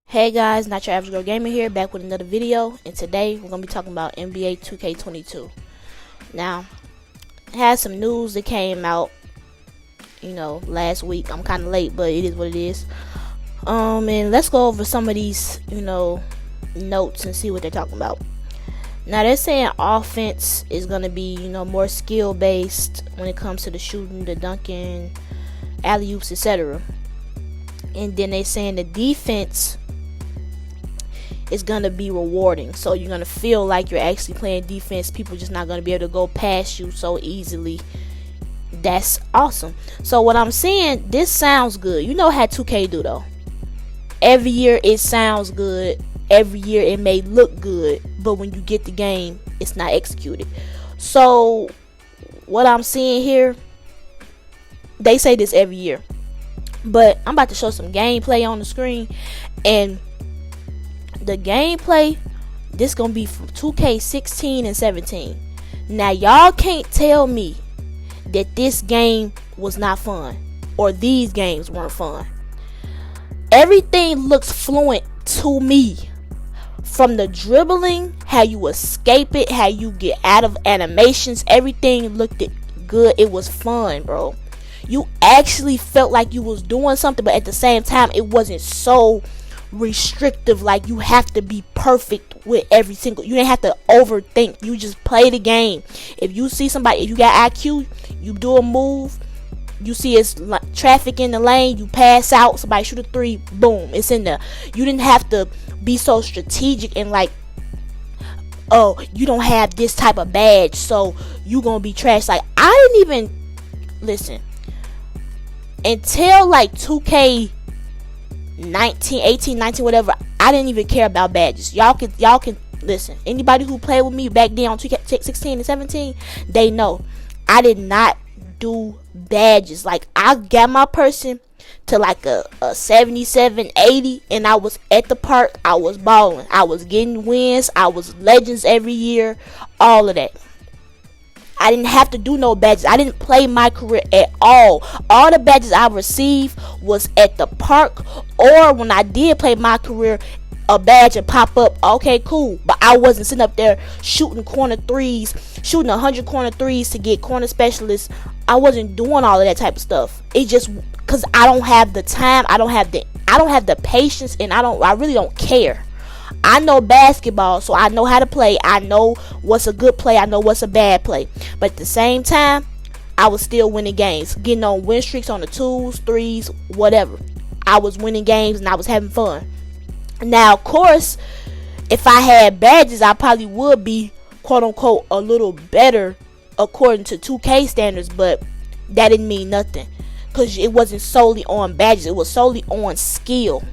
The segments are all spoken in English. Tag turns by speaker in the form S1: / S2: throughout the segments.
S1: Hey guys, not your average girl gamer here, back with another video, and today we're gonna be talking about NBA 2K22. Now, it has some news that came out, last week. I'm kind of late, but it is what it is. And let's go over some of these, notes and see what they're talking about. Now, they're saying offense is gonna be, more skill based when it comes to the shooting, the dunking, alley-oops, etc. And then they're saying the defense is gonna be rewarding, so you're gonna feel like you're actually playing defense. People just not gonna be able to go past you so easily. That's awesome. So what I'm saying, this sounds good. You know how 2K do though. Every year it sounds good. Every year it may look good, but when you get the game, it's not executed. So what I'm seeing here, they say this every year, but I'm about to show some gameplay on the screen, and the gameplay, this gonna be from 2K16 and 17. Now y'all can't tell me that this game was not fun, or these games weren't fun. Everything looks fluent to me, from the dribbling, how you escape it, how you get out of animations. Everything looked good. It was fun, bro. You actually felt like you was doing something, but at the same time it wasn't so restrictive, like you have to be perfect with every single, you didn't have to overthink. You just play the game. If you see somebody, if you got IQ, you do a move, you see it's traffic in the lane, you pass out, somebody shoot a three, boom, it's in there. You didn't have to be so strategic and like, oh, you don't have this type of badge, so you gonna be trash. Like, I didn't even listen until like 2K 19, 18, 19, whatever. I didn't even care about badges. Y'all can listen. Anybody who played with me back then on 2K16 and 17, they know I did not do badges. Like, I got my person to like a 77, 80, and I was at the park. I was balling. I was getting wins. I was legends every year. All of that. I didn't have to do no badges. I didn't play my career at all. All the badges I received was at the park, or when I did play my career, a badge and pop up. Okay, cool. But I wasn't sitting up there shooting corner threes, shooting 100 corner threes to get corner specialists. I wasn't doing all of that type of stuff. It just because I don't have the time. I don't have the patience, and I really don't care. I know basketball, so I know how to play. I know what's a good play. I know what's a bad play. But at the same time, I was still winning games, getting on win streaks on the 2s, 3s, whatever. I was winning games and I was having fun. Now, of course, if I had badges, I probably would be, quote unquote, a little better according to 2K standards, but that didn't mean nothing because it wasn't solely on badges. It was solely on skill.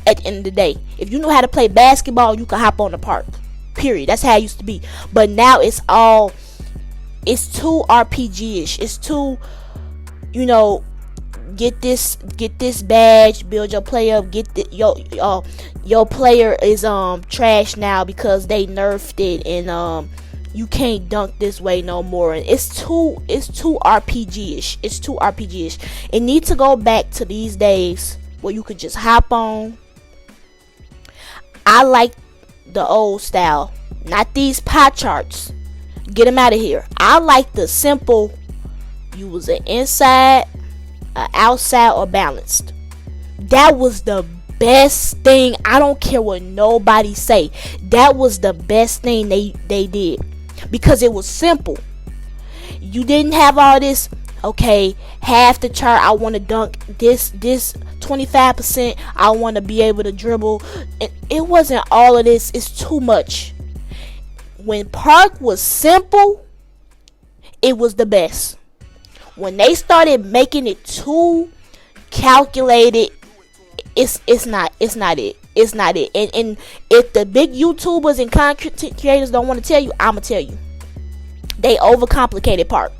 S1: At the end of the day, if you know how to play basketball, you can hop on the park, period. That's how it used to be. But now it's too RPG-ish. It's too, get this badge, build your player up, your player is trash now because they nerfed it, and you can't dunk this way no more. And it's too RPG-ish. It's too RPG-ish. It needs to go back to these days where you could just hop on. I like the old style, not these pie charts. Get them out of here. I like the simple, you was an inside, an outside, or balanced. That was the best thing. I don't care what nobody say. That was the best thing they did, because it was simple. You didn't have all this, okay, half the chart, I want to dunk this 25%, I want to be able to dribble. It wasn't all of this. It's too much. When Park was simple, it was the best. When they started making it too calculated, it's not it. It's not it. And if the big YouTubers and content creators don't want to tell you, I'ma tell you. They overcomplicated Park.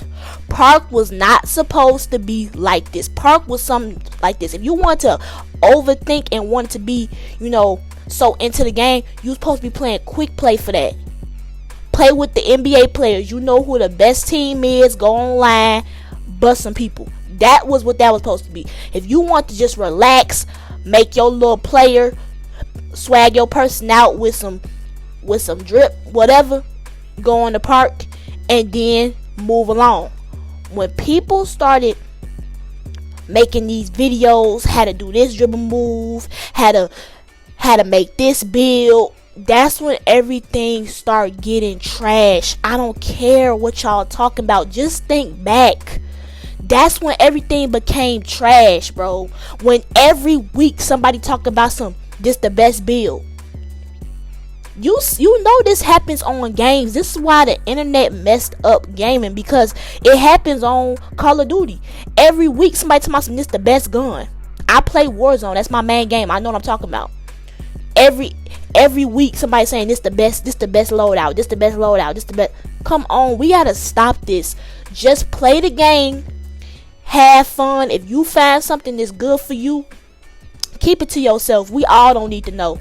S1: Park was not supposed to be like this. Park was something like this. If you want to overthink and want to be, so into the game, you're supposed to be playing quick play for that. Play with the NBA players. You know who the best team is. Go online, bust some people. That was what that was supposed to be. If you want to just relax, make your little player, swag your person out with some drip, whatever, go in the park, and then move along. When people started making these videos, how to do this dribble move, how to make this build, that's when everything start getting trash. I don't care what y'all talking about. Just think back. That's when everything became trash, bro. When every week somebody talk about this the best build. You know this happens on games. This is why the internet messed up gaming, because it happens on Call of Duty. Every week somebody tell me this the best gun. I play Warzone. That's my main game. I know what I'm talking about. Every week somebody saying this the best loadout, this the best loadout, this the best. Come on, we gotta stop this. Just play the game, have fun. If you find something that's good for you, keep it to yourself. We all don't need to know.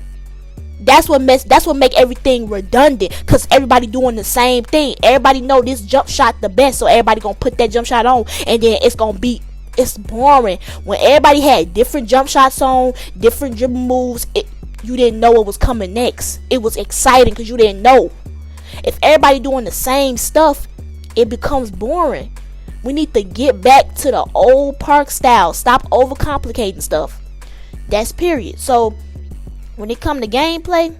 S1: That's what make everything redundant, cause everybody doing the same thing. Everybody know this jump shot the best, so everybody gonna put that jump shot on, and then it's boring. When everybody had different jump shots on, different dribble moves, you didn't know what was coming next. It was exciting because you didn't know. If everybody doing the same stuff, it becomes boring. We need to get back to the old park style. Stop overcomplicating stuff. That's period. So when it come to gameplay,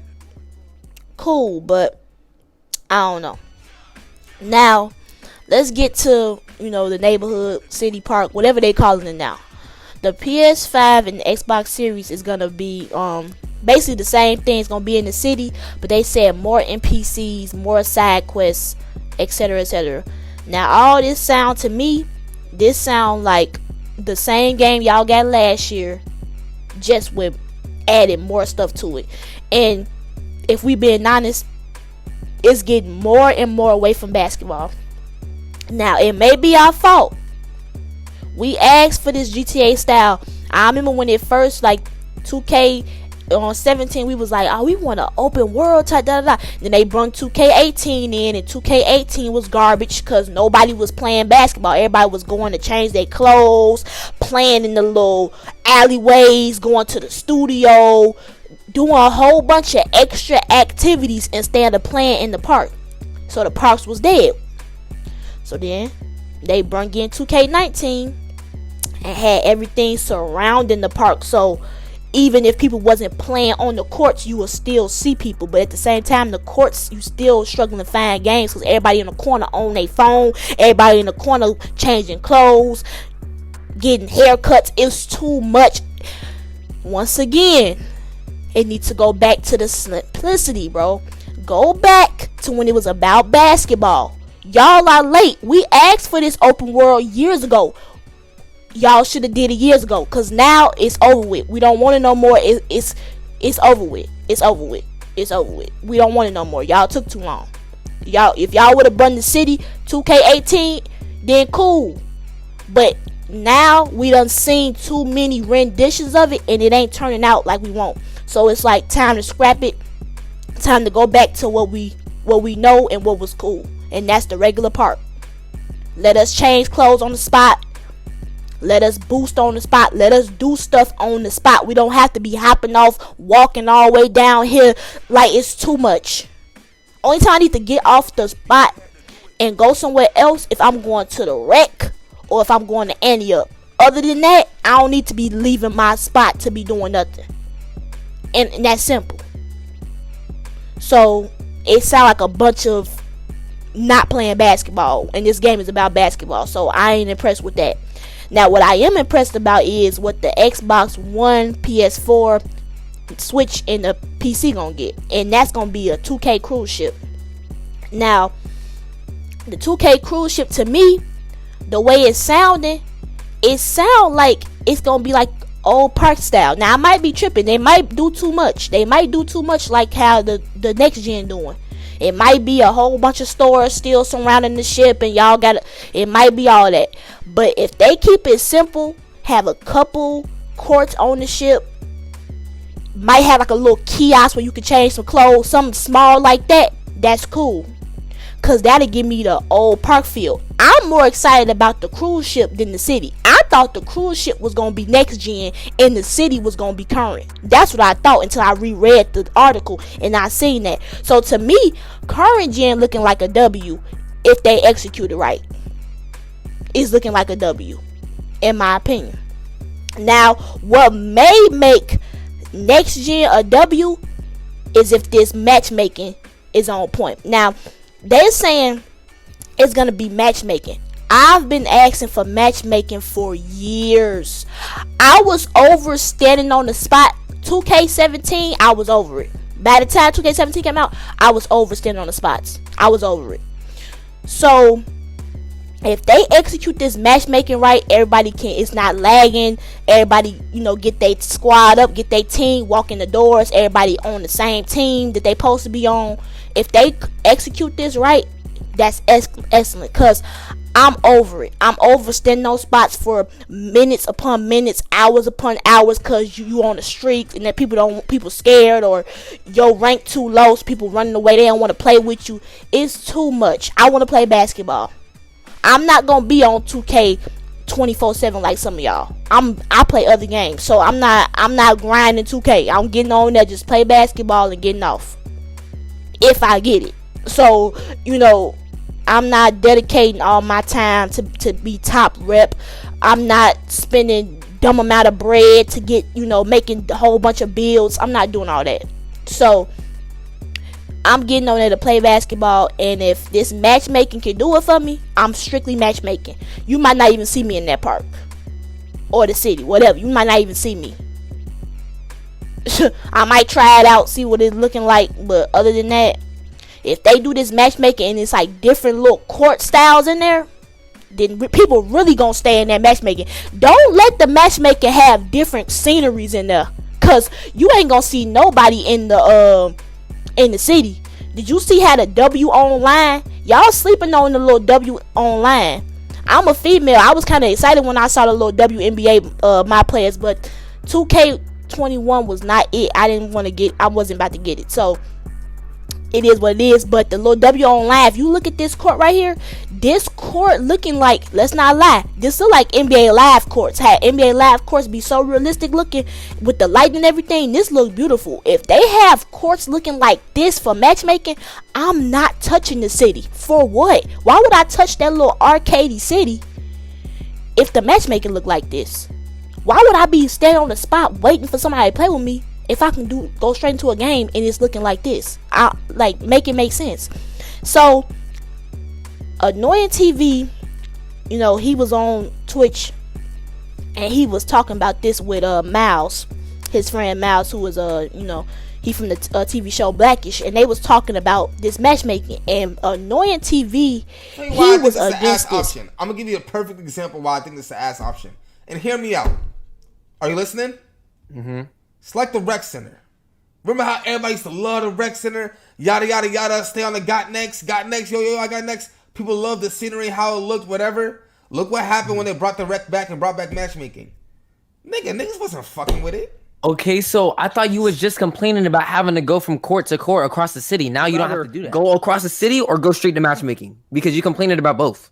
S1: cool, but I don't know. Now let's get to the neighborhood, city, park, whatever they calling it now. The PS5 and the Xbox Series is gonna be basically the same thing. It's gonna be in the city, but they said more NPCs, more side quests, etc., etc. Now all this sound to me, this sound like the same game y'all got last year, just with adding more stuff to it. And if we being honest, it's getting more and more away from basketball. Now it may be our fault. We asked for this GTA style. I remember when it first, like 2K on 17, we was like, oh, we want an open world type, Then they brought 2K18 in, and 2K18 was garbage because nobody was playing basketball. Everybody was going to change their clothes, playing in the little alleyways, going to the studio, doing a whole bunch of extra activities instead of playing in the park. So the parks was dead. So then they brought in 2K19 and had everything surrounding the park. So even if people wasn't playing on the courts, you will still see people. But at the same time, the courts, you still struggling to find games because everybody in the corner on their phone. Everybody in the corner changing clothes, getting haircuts. It's too much. Once again, it needs to go back to the simplicity, bro. Go back to when it was about basketball. Y'all are late. We asked for this open world years ago. Y'all should have did it years ago, because now it's over with. We don't want it no more. It's over with. It's over with. It's over with. We don't want it no more. Y'all took too long. If y'all would have run the city 2K18, then cool. But now we done seen too many renditions of it, and it ain't turning out like we want. So it's like time to scrap it. Time to go back to what we know and what was cool, and that's the regular part. Let us change clothes on the spot. Let us boost on the spot. Let us do stuff on the spot. We don't have to be hopping off, walking all the way down here like it's too much. Only time I need to get off the spot and go somewhere else if I'm going to the rec or if I'm going to Antioch. Other than that, I don't need to be leaving my spot to be doing nothing. And that's simple. So it sounds like a bunch of not playing basketball, and this game is about basketball. So I ain't impressed with that. Now, what I am impressed about is what the Xbox One, PS4, Switch, and the PC gonna get, and that's gonna be a 2K cruise ship. Now, the 2K cruise ship, to me, the way it's sounding, it sound like it's gonna be like old park style. Now, I might be tripping. They might do too much. They might do too much, like how the next gen doing. It might be a whole bunch of stores still surrounding the ship, and y'all got it might be all that. But if they keep it simple, have a couple courts on the ship, might have like a little kiosk where you can change some clothes, something small like that, that's cool. Cause that'll give me the old park feel. I'm more excited about the cruise ship than the city. I'm thought the cruise ship was gonna be next gen and the city was gonna be current. That's what I thought until I reread the article and I seen that. So to me, current gen looking like a W if they execute it right. It's looking like a W, in my opinion. Now, what may make next gen a W is if this matchmaking is on point. Now, they're saying it's gonna be matchmaking. I've been asking for matchmaking for years. I was over standing on the spot. 2K17, I was over it. By the time 2K17 came out, I was over standing on the spots. I was over it. So if they execute this matchmaking right, everybody it's not lagging. Everybody, get their squad up, get their team, walk in the doors. Everybody on the same team that they supposed to be on. If they execute this right, that's excellent. Cause I'm over it. I'm over standing on spots for minutes upon minutes, hours upon hours, cause you on the streak and that people scared or your rank too low, so people running away. They don't want to play with you. It's too much. I want to play basketball. I'm not gonna be on 2K 24/7 like some of y'all. I play other games, so I'm not grinding 2K. I'm getting on there, just play basketball and getting off if I get it. So I'm not dedicating all my time to be top rep. I'm not spending dumb amount of bread to get making a whole bunch of builds. I'm not doing all that. So I'm getting on there to play basketball, and if this matchmaking can do it for me, I'm strictly matchmaking. You might not even see me in that park or the city, whatever. You might not even see me. I might try it out, see what it's looking like, but other than that, if they do this matchmaking and it's like different little court styles in there, then people really gonna stay in that matchmaking. Don't let the matchmaking have different sceneries in there, cause you ain't gonna see nobody in the city. Did you see how the W online? Y'all sleeping on the little W online. I'm a female. I was kind of excited when I saw the little WNBA my players, but 2K21 was not it. I wasn't about to get it. So it is what it is. But the little W online, if you look at this court right here, this court looking like, let's not lie, this look like NBA Live courts. Had NBA Live courts be so realistic looking with the light and everything, this looks beautiful. If they have courts looking like this for matchmaking, I'm not touching the city. For what? Why would I touch that little arcadey city if the matchmaking look like this? Why would I be standing on the spot waiting for somebody to play with me if I can go straight into a game and it's looking like this? Make it make sense. So Annoying TV, he was on Twitch and he was talking about this with Miles, his friend Miles, who was he from the TV show Blackish, and they was talking about this matchmaking. And Annoying TV, he was against this.
S2: Option. I'm gonna give you a perfect example why I think this is an ass option. And hear me out. Are you listening?
S3: Mm-hmm.
S2: It's like the rec center. Remember how everybody used to love the rec center? Yada yada yada. Stay on the got next, yo, I got next. People love the scenery, how it looked, whatever. Look what happened when they brought the rec back and brought back matchmaking. Niggas wasn't fucking with it.
S3: Okay, so I thought you was just complaining about having to go from court to court across the city. Now you don't have to do that. Go across the city or go straight to matchmaking because you complaining about both.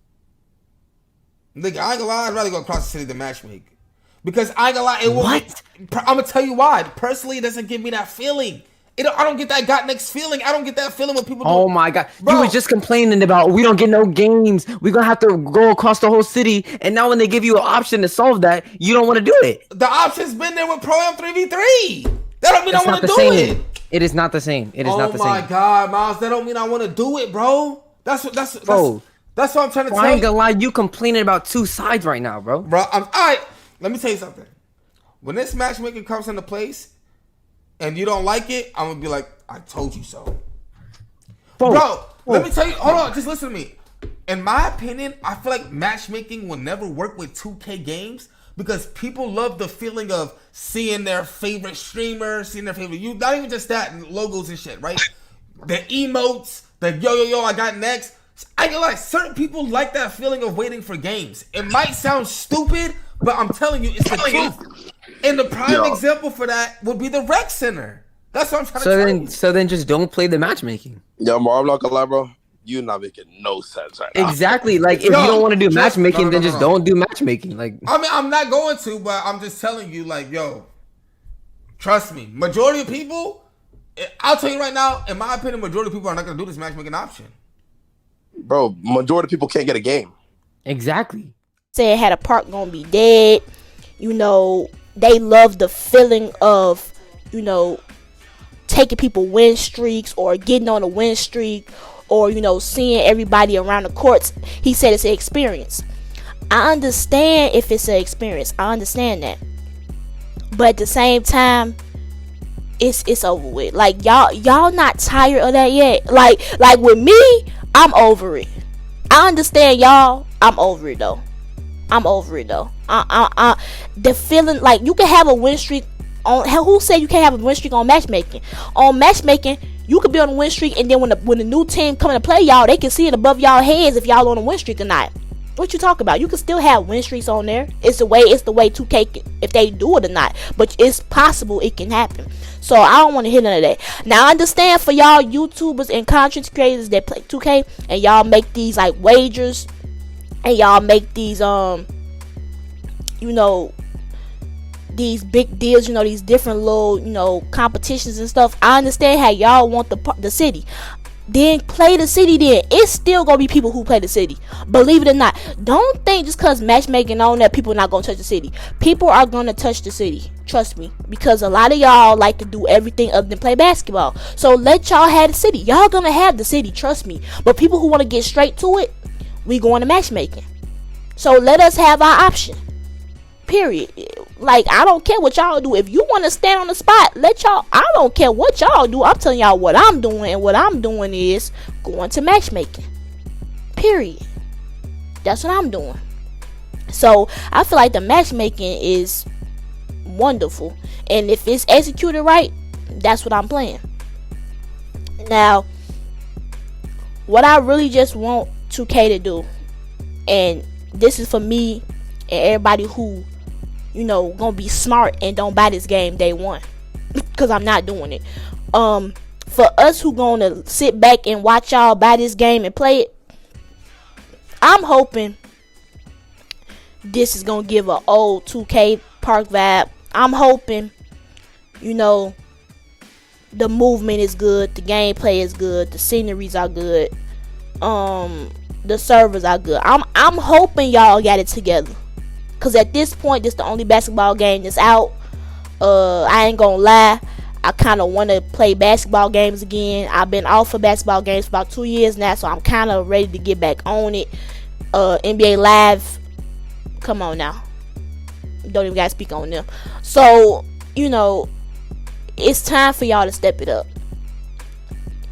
S2: Nigga, I ain't gonna lie, I'd rather go across the city than matchmake. Because I ain't gonna lie, it will.
S3: What?
S2: I'm gonna tell you why. Personally, it doesn't give me that feeling. I don't get that got next feeling. I don't get that feeling when people do.
S3: Oh my god.
S2: Bro.
S3: You was just complaining about we don't get no games. We're gonna have to go across the whole city. And now when they give you an option to solve that, you don't want to do it.
S2: The option's been there with Pro-Am 3v3. That don't mean I want to do it.
S3: It is not the same. It is not the same.
S2: Oh my god, Miles, that don't mean I want to do it, bro. That's what I'm trying to tell you.
S3: I ain't gonna lie, you complaining about two sides right now, bro.
S2: Bro, alright. Let me tell you something. When this matchmaking comes into place and you don't like it, I'm gonna be like, I told you so. Bro, let me tell you, hold on, just listen to me. In my opinion, I feel like matchmaking will never work with 2K games because people love the feeling of seeing their favorite streamer, seeing their favorite not even just that, logos and shit, right? The emotes, the yo, I got next. I feel like certain people like that feeling of waiting for games. It might sound stupid, but I'm telling you, it's the truth. And the prime example for that would be the rec center. That's what I'm trying to tell you.
S3: So then just don't play the matchmaking.
S4: Yo, bro, I'm not gonna lie, bro. you're not making no sense right now.
S3: Exactly. Like, if you don't want to do matchmaking, then just don't do matchmaking. Like,
S2: I mean, I'm not going to, but I'm just telling you, like, yo, trust me. Majority of people, I'll tell you right now, in my opinion, majority of people are not going to do this matchmaking option.
S4: Bro, majority of people can't get a game.
S3: exactly.
S1: Say had a park gonna be dead. You know, they love the feeling of, you know, taking people win streaks or getting on a win streak or, you know, seeing everybody around the courts. He said it's an experience. I understand if it's an experience. I understand that. But at the same time, it's over with. Like, y'all not tired of that yet. Like with me, I'm over it. I understand y'all. I'm over it though. The feeling, like, you can have a win streak on, who said you can't have a win streak on matchmaking? On matchmaking, you could be on a win streak, and then when the new team coming to play y'all, they can see it above y'all heads if y'all on a win streak or not. What you talking about? You can still have win streaks on there. It's the way 2K, if they do it or not. But it's possible it can happen. So I don't want to hear none of that. Now I understand for y'all YouTubers and content creators that play 2K and y'all make these like wagers and y'all make these you know, these big deals, you know, these different little, you know, competitions and stuff. I understand how y'all want the city. Then play the city. Then it's still gonna be people who play the city. Believe it or not. Don't think just cause matchmaking on that people are not gonna touch the city. People are gonna touch the city. Trust me, because a lot of y'all like to do everything other than play basketball. So let y'all have the city. Y'all gonna have the city. Trust me. But people who want to get straight to it, we going to matchmaking. So let us have our option. Period. Like, I don't care what y'all do. If you want to stand on the spot, let y'all. I don't care what y'all do. I'm telling y'all what I'm doing, and what I'm doing is going to matchmaking. Period. That's what I'm doing. So I feel like the matchmaking is wonderful, and if it's executed right, that's what I'm playing. Now, what I really just want 2K to do, and this is for me and everybody who, you know, gonna be smart and don't buy this game day one, because I'm not doing it. For us who gonna sit back and watch y'all buy this game and play it, I'm hoping this is gonna give an old 2K park vibe. I'm hoping, you know, the movement is good, the gameplay is good, the sceneries are good, the servers are good. I'm hoping y'all got it together. Cause at this point, this is the only basketball game that's out. I ain't gonna lie, I kind of want to play basketball games again. I've been off of basketball games for about 2 years now, so I'm kind of ready to get back on it. NBA Live, come on now, don't even gotta speak on them. So, you know, it's time for y'all to step it up.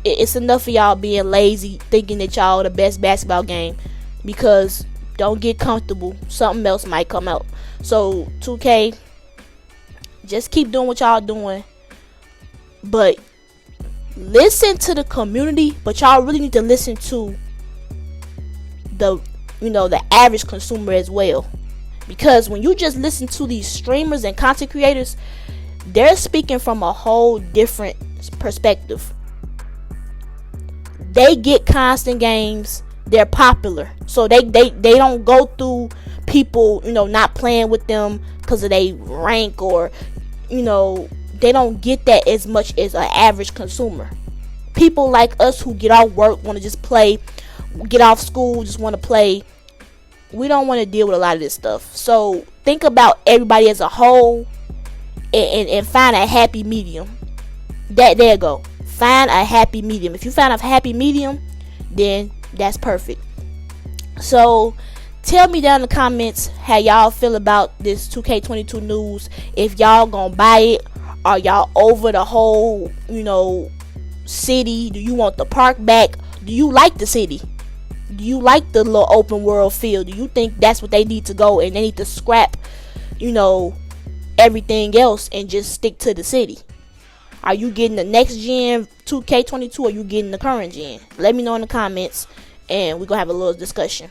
S1: It's enough of y'all being lazy, thinking that y'all the best basketball game, because don't get comfortable. Something else might come out. So 2K, just keep doing what y'all doing, but listen to the community. But y'all really need to listen to the, you know, the average consumer as well, because when you just listen to these streamers and content creators, they're speaking from a whole different perspective. They get constant games. They're popular, so they don't go through people, you know, not playing with them because of they rank, or, you know, they don't get that as much as an average consumer. People like us who get off work, want to just play, get off school, just want to play. We don't want to deal with a lot of this stuff. So think about everybody as a whole, and find a happy medium. There you go. Find a happy medium. If you find a happy medium, then that's perfect. So tell me down in the comments how y'all feel about this 2K22 news. If y'all gonna buy it, are y'all over the whole, you know, city? Do you want the park back? Do you like the city? Do you like the little open world feel? Do you think that's what they need to go, and they need to scrap, you know, everything else and just stick to the city? Are you getting the next gen 2K22, or are you getting the current gen? Let me know in the comments, and we're gonna have a little discussion.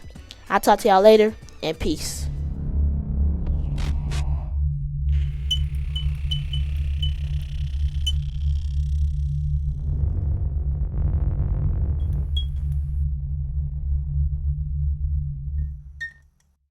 S1: I'll talk to y'all later, and peace.